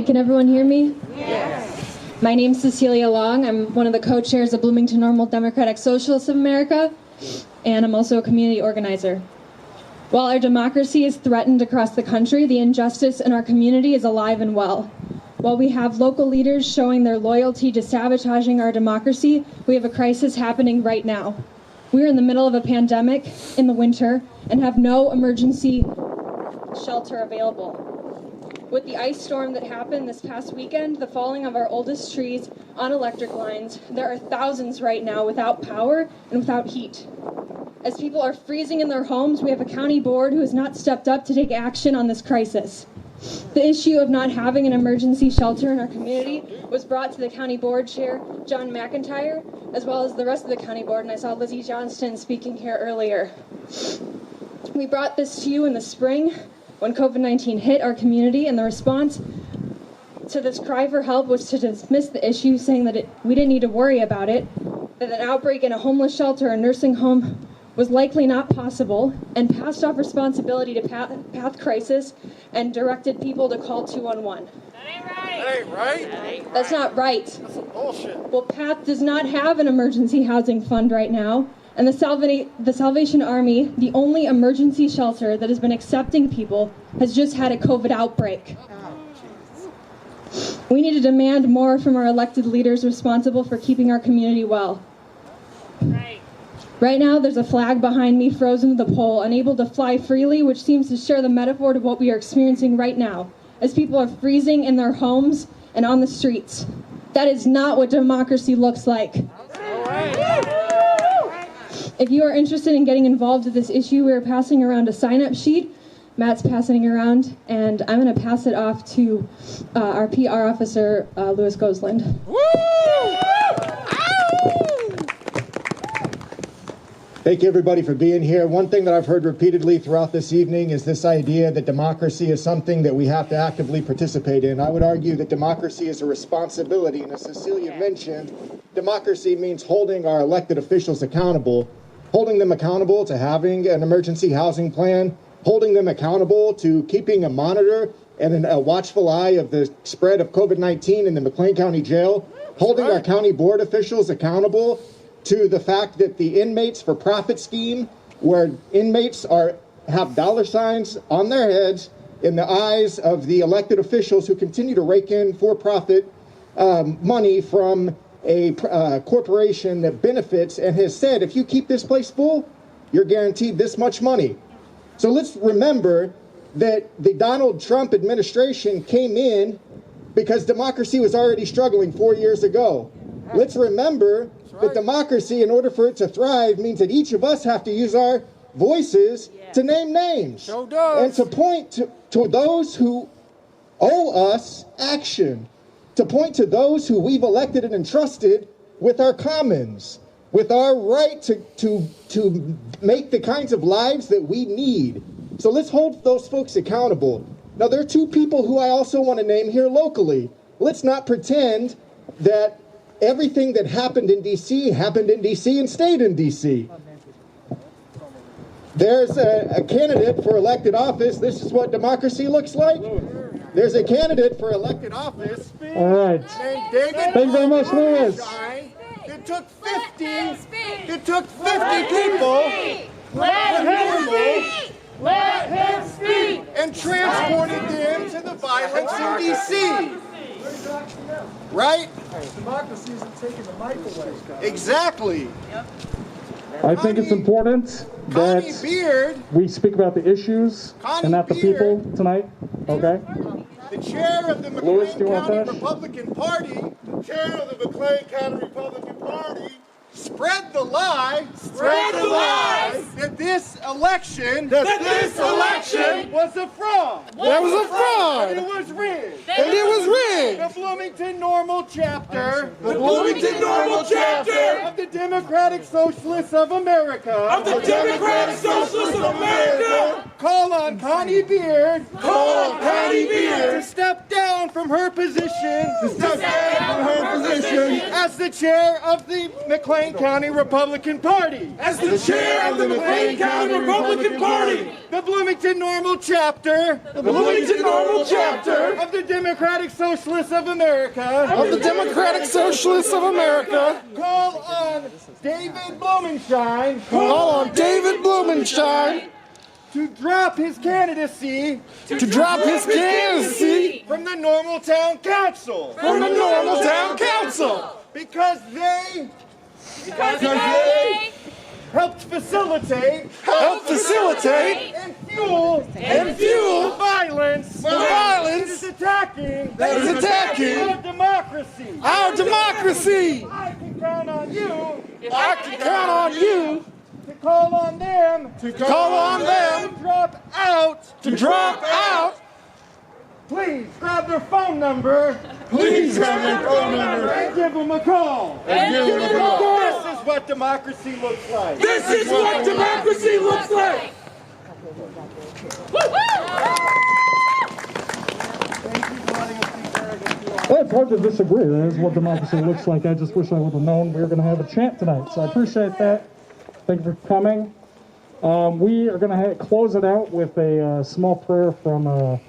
Can everyone hear me? Yes. My name's Cecelia Long. I'm one of the co-chairs of Bloomington Normal Democratic Socialists of America, and I'm also a community organizer. While our democracy is threatened across the country, the injustice in our community is alive and well. While we have local leaders showing their loyalty to sabotaging our democracy, we have a crisis happening right now. We're in the middle of a pandemic in the winter and have no emergency shelter available. With the ice storm that happened this past weekend, the falling of our oldest trees on electric lines, there are thousands right now without power and without heat. As people are freezing in their homes, we have a county board who has not stepped up to take action on this crisis. The issue of not having an emergency shelter in our community was brought to the county board chair, John McIntyre, as well as the rest of the county board, and I saw Lizzie Johnston speaking here earlier. We brought this to you in the spring when COVID-19 hit our community, and the response to this cry for help was to dismiss the issue, saying that we didn't need to worry about it, that an outbreak in a homeless shelter or nursing home was likely not possible, and passed off responsibility to path crisis and directed people to call 211. That ain't right. That ain't right. That ain't right. That's not right. That's some bullshit. Well, PATH does not have an emergency housing fund right now, and the Salvation Army, the only emergency shelter that has been accepting people, has just had a COVID outbreak. We need to demand more from our elected leaders responsible for keeping our community well. Right. Right now, there's a flag behind me frozen to the pole, unable to fly freely, which seems to share the metaphor to what we are experiencing right now, as people are freezing in their homes and on the streets. That is not what democracy looks like. All right. If you are interested in getting involved with this issue, we are passing around a sign-up sheet. Matt's passing it around, and I'm going to pass it off to our PR officer, Louis Goseland. Woo! Thank you, everybody, for being here. One thing that I've heard repeatedly throughout this evening is this idea that democracy is something that we have to actively participate in. I would argue that democracy is a responsibility, and as Cecelia mentioned, democracy means holding our elected officials accountable, holding them accountable to having an emergency housing plan, holding them accountable to keeping a monitor and a watchful eye of the spread of COVID-19 in the McLean County Jail, holding our county board officials accountable to the fact that the inmates for profit scheme, where inmates have dollar signs on their heads in the eyes of the elected officials who continue to rake in for-profit money from a corporation that benefits and has said, if you keep this place full, you're guaranteed this much money. So let's remember that the Donald Trump administration came in because democracy was already struggling 4 years ago. Let's remember that democracy, in order for it to thrive, means that each of us have to use our voices to name names and to point to those who owe us action, to point to those who we've elected and entrusted with our commons, with our right to make the kinds of lives that we need. So let's hold those folks accountable. Now, there are two people who I also want to name here locally. Let's not pretend that everything that happened in D.C. and stayed in D.C. There's a candidate for elected office. This is what democracy looks like. There's a candidate for elected office. All right. Named David. Thank you very much, Louis. It took 50 people. Let him speak! Let him speak! And transported them to the violence in D.C. Right? Democracy isn't taking the mic away. Exactly. I think it's important that we speak about the issues and not the people tonight. Okay? The chair of the Louis, do you want to McLean County finish? Republican Party, spread the lie that this election was a fraud. And it was rigged. The Bloomington Normal chapter of the Democratic Socialists of America call on Connie Beard to step down from her position as the chair of the McLean County Republican Party. As the chair of the McLean County Republican Party. The Bloomington Normal Chapter. The Bloomington Normal Chapter. Of the Democratic Socialists of America. Of the Democratic Socialists of America. Call on David Blumenstein. Call on David Blumenstein. To drop his candidacy. To drop his candidacy. From the Normal Town Council. From the Normal Town Council. Because they helped facilitate and fuel violence that is attacking our democracy. Our democracy. I can count on you I can count on you to call on them to call on them to drop out. to drop out. Please grab their phone number. Please grab their phone number And give them a call. and give them a call. This is what democracy looks like. This is what democracy looks like. Well, it's hard to disagree. That is what democracy looks like. I just wish I would have known we were going to have a chant tonight. So I appreciate that. Thank you for coming. We are going to close it out with a small prayer from